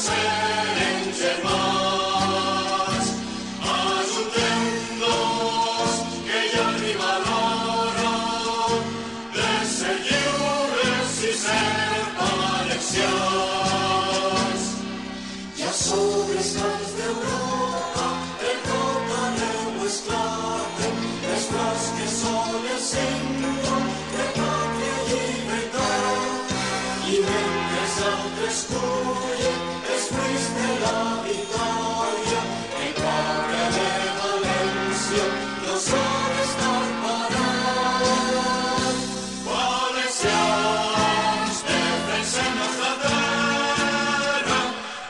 serem germans. Ajuntem-nos, que ja arriba l'hora de ser lliures i ser valencians. Ja sobre els camps d'Europa, per tot arreu esclaten les flors que són el símbol de pàtria i llibertat. I mentre els altres cullen els fruits de la victòria, el poble de València no s'ha d'estar parat. Valencians, defensem nostra terra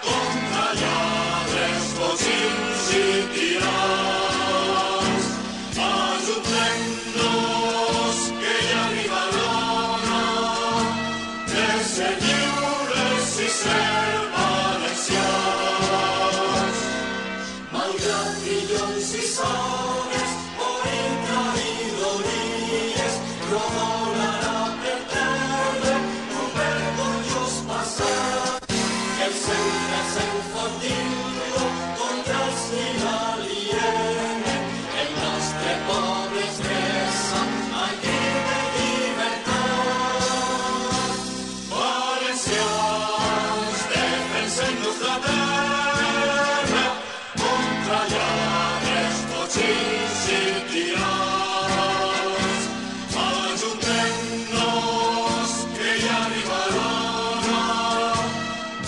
contra lladres, botxins i tirans. Ajuntem-nos, que ja arriba l'hora de ser lliures i ser valencians. Malgrat trillons i sones, morim traïdories, rodolarà per terra un vergonyós passat. El seu present fondint-lo contra els qui l'alienen, el nostre poble es dressa aquí de llibertat. Valencians, defensem nostra terra contra lladres, botxins i tirans. Ajuntem-nos, que ja arriba l'hora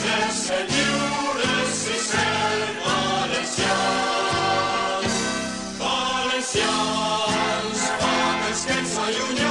de ser lliures i ser valencians. Valencians, fa temps que ens allunyem